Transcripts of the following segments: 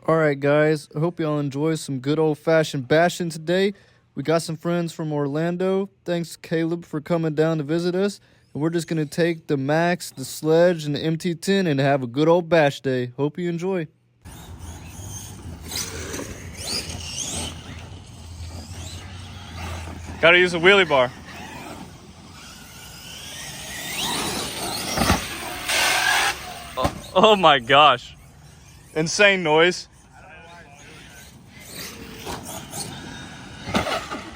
Alright guys, I hope y'all enjoy some good old-fashioned bashing today. We got some friends from Orlando. Thanks Caleb for coming down to visit us. And we're just going to take the Maxx, the Sledge, and the MT10 and have a good old bash day. Hope you enjoy. Gotta use a wheelie bar. Oh my gosh. Insane noise.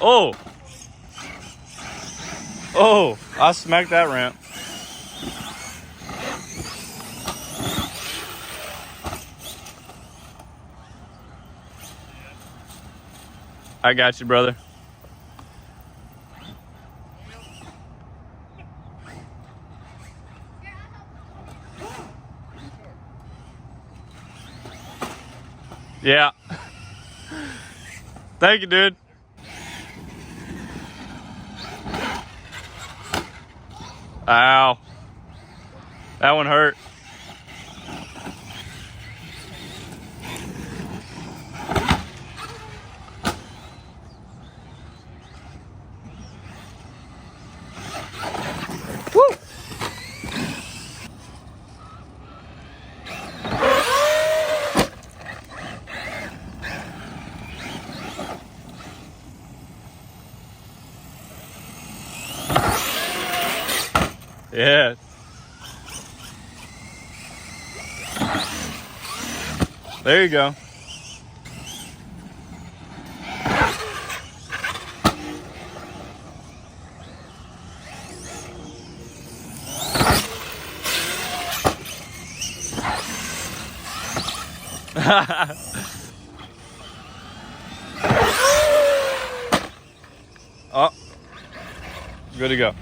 Oh. Oh, I smacked that ramp. I got you, brother. Yeah. Thank you, dude. Ow. That one hurt. Woo! Yeah. There you go. Oh, good to go.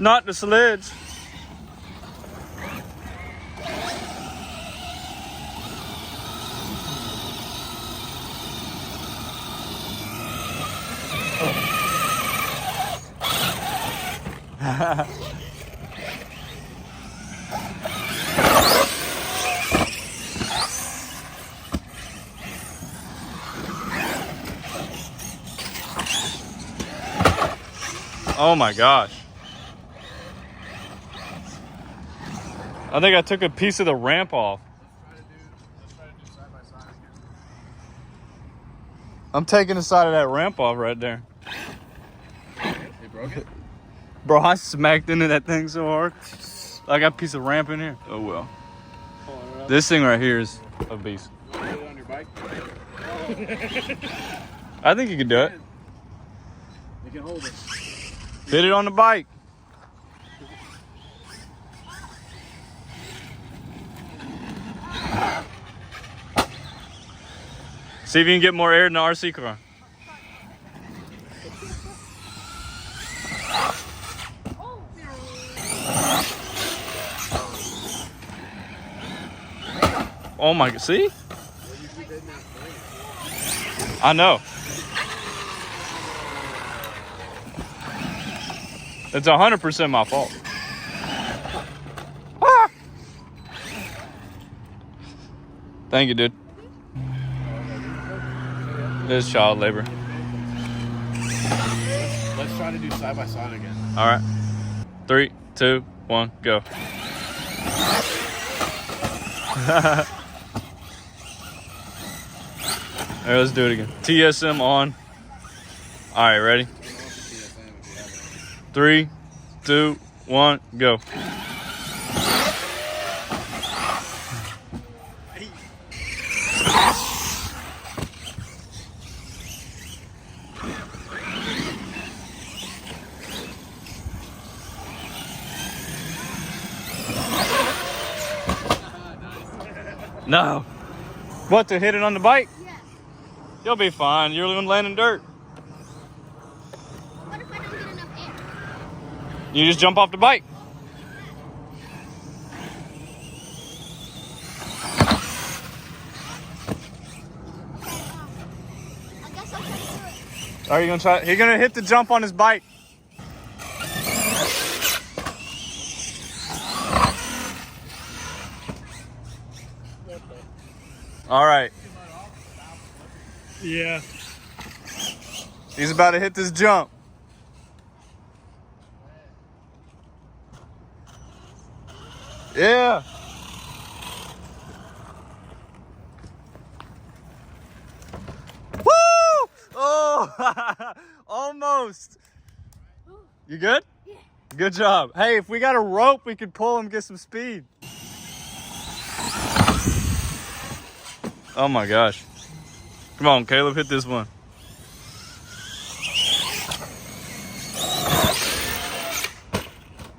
Not the sledge. Oh my gosh. I think I took a piece of the ramp off. Let's try to do side by side again. I'm taking the side of that ramp off right there. They broke it? Bro, I smacked into that thing so hard. I got a piece of ramp in here. Oh well. This thing right here is a beast. You want to put it on your bike? I think you can do it. You can hold it. Fit it on the bike. See if you can get more air in the RC car. Oh my, see? I know. It's 100% my fault. Ah! Thank you, dude. It's child labor. Let's try to do side by side again. All right. 3, 2, 1, go. All right, let's do it again. TSM on. All right, ready? 3, 2, 1, go. No. What, to hit it on the bike? Yeah. You'll be fine. You're going to land in dirt. What if I don't get enough air? You just jump off the bike. Are you gonna try? He's gonna hit the jump on his bike. All right. Yeah. He's about to hit this jump. Yeah. Woo! Oh, almost. You good? Yeah. Good job. Hey, if we got a rope, we could pull him, get some speed. Oh my gosh. Come on, Caleb, hit this one.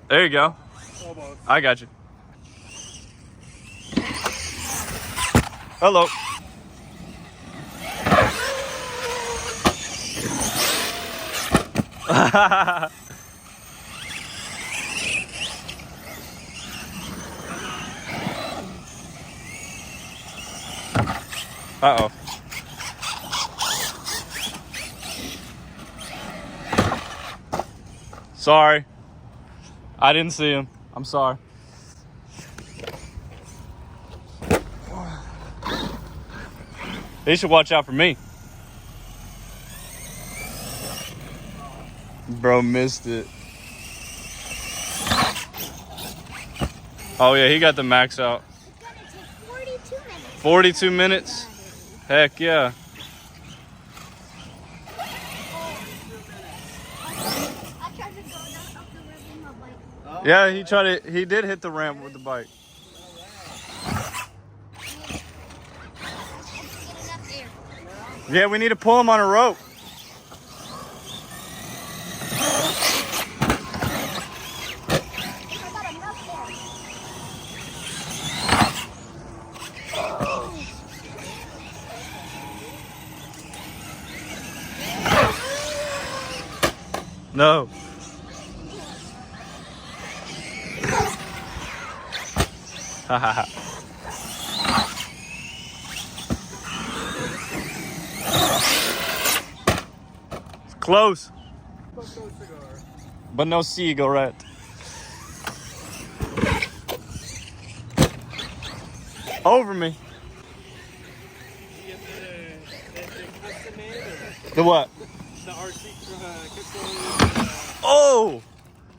There you go. Almost. I got you. Hello. Uh-oh. Sorry. I didn't see him. I'm sorry. He should watch out for me. Bro missed it. Oh yeah, he got the max out. It's gonna take 42 minutes. 42 minutes? Heck yeah. I tried to go down up the river with my bike. Yeah, he did hit the ramp with the bike. It's getting up there. Yeah, we need to pull him on a rope. I got enough there. No. Haha. It's close. But no cigarette. Over me. The what? The RC Oh!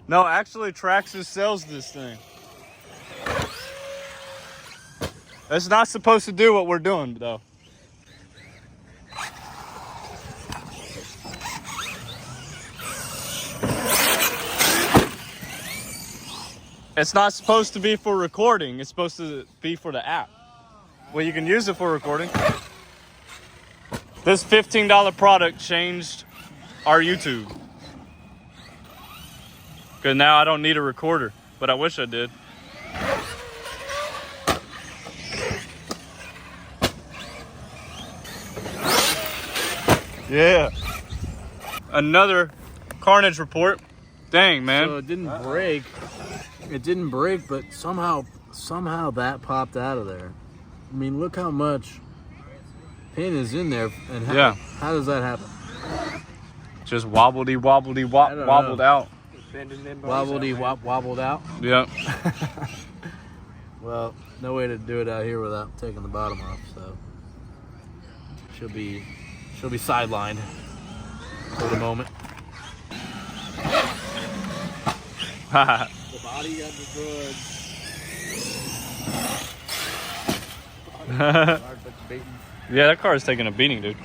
No, actually Traxxas sells this thing. It's not supposed to do what we're doing, though. It's not supposed to be for recording. It's supposed to be for the app. Well, you can use it for recording. This $15 product changed our YouTube. Because now I don't need a recorder, but I wish I did. Yeah. Another Carnage report. Dang, man. So it didn't break. It didn't break, but somehow that popped out of there. I mean, look how much pin is in there, and how does that happen? Just wobbled out. Wobbled out. Yep. Well, no way to do it out here without taking the bottom off, so she'll be sidelined for the moment. The body got destroyed. Yeah, that car is taking a beating, dude.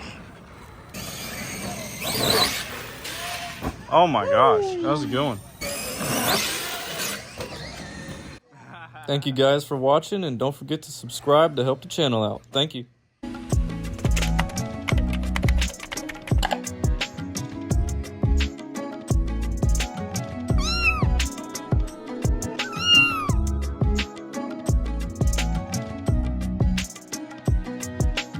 Oh my gosh, that was a good one. Thank you guys for watching, and don't forget to subscribe to help the channel out. Thank you.